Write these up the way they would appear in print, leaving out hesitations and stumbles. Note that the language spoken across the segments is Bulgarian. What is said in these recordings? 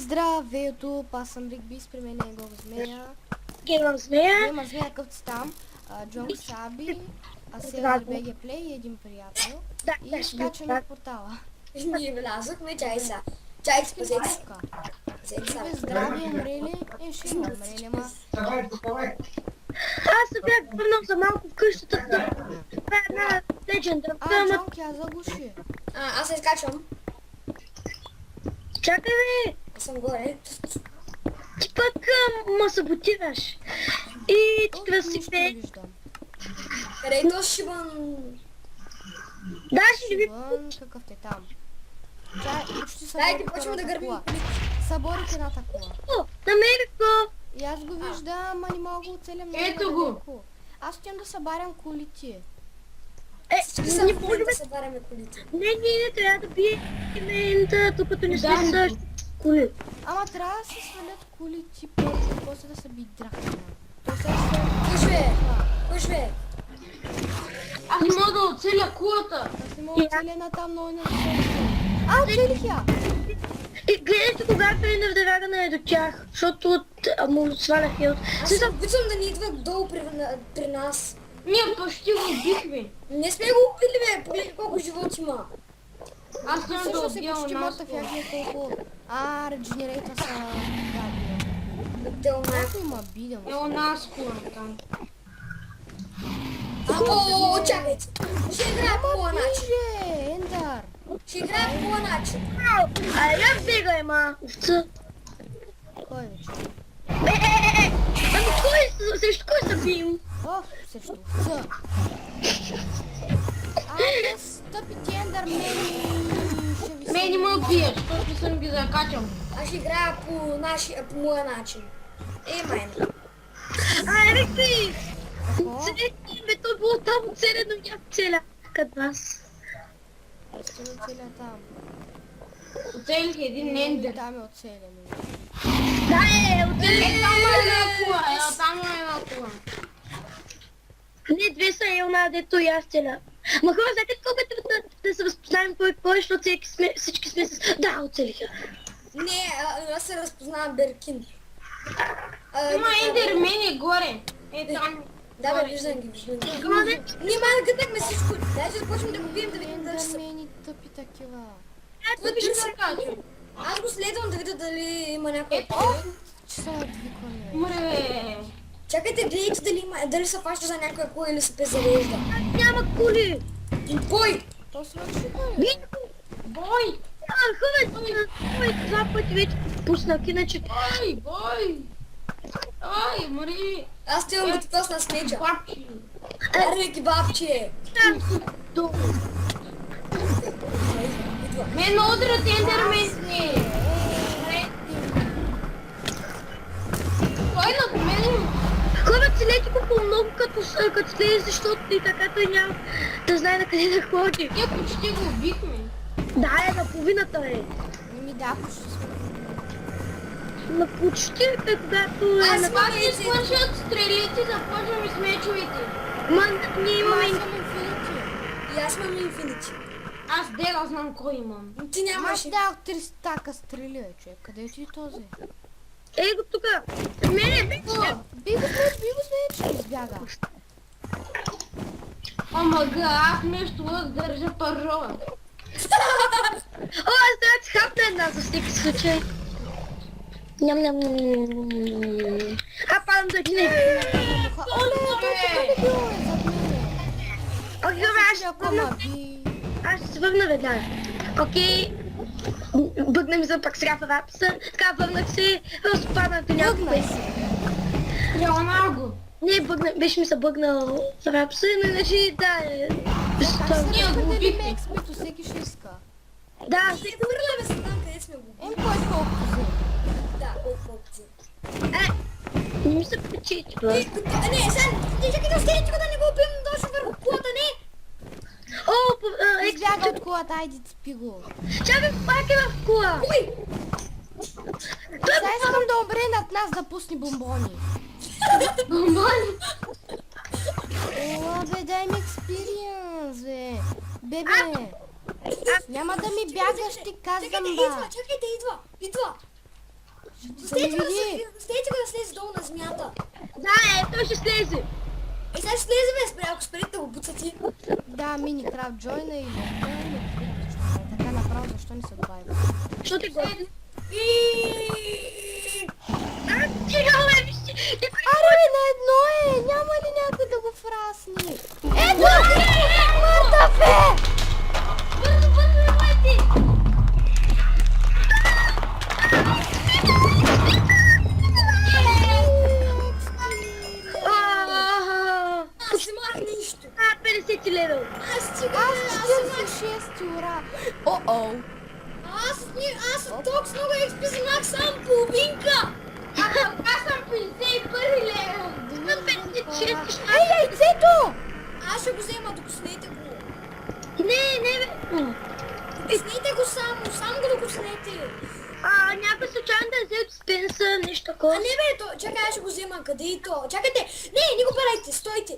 Здравей, YouTube, аз съм Ригбис, при мен е Гого Змея. Геймър Змея. Геймър Змея, какъвто си там. Джонг Саби, Селдър БГ Плей и един приятел. Да, И скачаме в портала. Ние влязохме, чай са. Чай, спасете се. Живе, здрави, умрели. Ще има умрели, ама... Аз се бях върнал за малко в къщата. Това е една легенда. Джонг, я заглуши. Аз се изкачвам. Чакай бе! Аз съм горе. Ти пък ма саботираш. И ти трябва да си Нищо не пее. виждам. Къде е то Шибан? Да, ще ви... Шибан, какъв те там? Чай, почти Дайте, съборих почваме да едната гърмим. кола. Съборих едната кола. О, намерих го! И аз го виждам, ама не мога да оцеля много Ето го. далеко. Аз отивам да събарям колите. Всички са Не в може момента да... се бараме колите. Не трябва да бием докато не сме същи коли. Ама трябва да се свалят колите първо, после да се би драхна. То сега ще... Кой живее? Кой живее? Аз не мога да оцеля кулата. Аз не мога да оцеля на там, но не оцелих. Оцелих я! И гледайте когато е навдравена е до тях, защото му сваля хилт. Аз се опитвам да ни идват долу при нас. Ние почти го убихме. Не сме го убили, бе. Погледни колко живот има. Аз няма да Също се убия почти нас. мъртъв, як не колко... Редженерейта са... Те умрях. Някой ма биде му. Ево нас кула там. О, чакайте. Ще играя по моя начин. Боже, Ендар! Ще играя по моя начин. А я бегай, ма, овца. Кой вече? Ами кой, срещу кой се бием? Ох, срещу овца. Стъпи ти, Ендар, ще ви Ме не ме убиеш, защото съм ги закачал. Аз ще играя по моя начин. Майна. Рикси! Какво? Бе, то било там оцелено, няма целя. Като нас. Ще ви оцеля там. Оцелих един ендер. Там е оцелено. Да, оцелено. Там е една кула, там е една кула. Не, две са елна, дето и аз целя. Ма хора, знаете колко е трудно да се разпознаем кой, защото всички сме с... Да, оцелиха. Не, аз се разпознавам Беркин. Има ендермени горе. Е там. Да, бе, виждам ги. Ама не, Ние май гътнахме всичко. Дай да започнем да го бием, да видим дали ще са... Ендармени тъпи такива. Това Ще търси. закачам. Аз го следвам да видя дали има някой... Че са отвиквани. Мре. Чакайте, гледайте дали се фаща за някоя кола или се пезарежда. няма коли. Бой! То свърши, бе. Бин! Бой! Хубаво, два пъти вече пуснах, иначе... Бой! Бой! Ай, Мари! Аз стивам да ти тосна с меча. Бабчи! Аре, кебабче! там са долу. Мен удрят ендермени! Кой над мен? Хора, целете го по-много като слезе, защото и така той няма да знае на къде да ходи. Ние почти го убихме. Да, наполовината е. Не ми да, ако ще сме. На почти е когато е Аз на... Пак не свършат стрелите, започваме с мечовете. Ма, ние Ама имаме... аз съм инфинити. И аз имам инфинити. Аз дела знам кой имам. Ти Ама нямаш. аз дах 3 стака стрели, бе, човек. Къде ти е този? Ей го тука! Мене, Би го смеч, че избяга. Омага, аз нещо държа пържола. О, аз трябва да си хапна една за всеки случай. Ням. Падам да ги не. Оле, той къде бил, е, зад мене. Окей, добре, аз ще Ако върна. ма би... Аз ще се върна веднага. Окей. Бъгна ми за пак сега в рапса. Така върнах се. Разпаднах до някакво. Бъгнай се. Стрелна го. Не, беше ми се бъгнал в рапса, но иначе да е. Ние го Къде ли убихме. ме експито, всеки ще иска. Да, Ще хвърляме се там, къде сме го. Кой колко взе? Да, колко ти. не ми се причети, бе. Не, сега, чакай да скелете го да не го убим точно върху колата, не! О, Избяга от колата, айде спи го. чакай, пак е в кола. Ой! Сега искам да умре над нас да пусне бомбони. Бомбони. О, бе, дай ми експириенс, бе. Бебе. Няма да ми бягаш, ти казвам, Чакайте, идва, ба. чакайте, идва! не Стейте го види. да слезе долу на земята. Да, той ще слезе. Сега ще слезе, бе, спря, ако спрете да го буцати. Да, Minecraft джойна и така направо, защо не се добави? Що те го? И... Тихо, вижте. Аре, на едно е! Няма ли някой да го фрасни? Ето! Мъртъв е! Бързо, елате! Аз нямах нищо. 50 лева. Аз стига, Аз 46 ура! О-о! аз от толкова много XP взимах само половинка. Аз съм 51 лева. Ей, яйцето! Аз ще го взема, докоснете го. Не, бе. Докоснете го само го докоснете. Някой случайно да е взел диспенса, нещо такова. Не бе, чакай, аз ще го взема, къде и то? Чакайте, не го правите,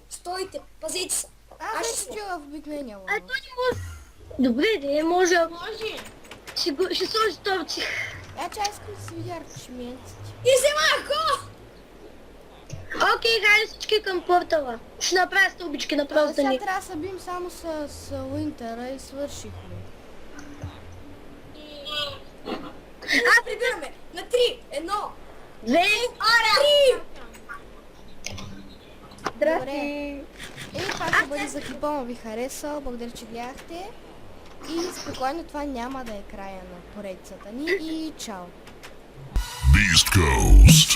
стойте, пазете се. Аз ще чуя в обикновения Той лава. не може. Добре, не може. Може. Ще сложи топче. Чай искам да си видя аркушименците. И вземах го! Окей, хайде всички към портала. Ще направя стълбички направо за Сега ни. трябва да се бим само с Уинтера и свършихме. Аз прибираме на 3, 1, 2, 3! Добре. И това ще бъде за клипа, му ви харесал. Благодаря, че гледахте. И спокойно, това няма да е края на поредицата ни. И чао! Beast Coast.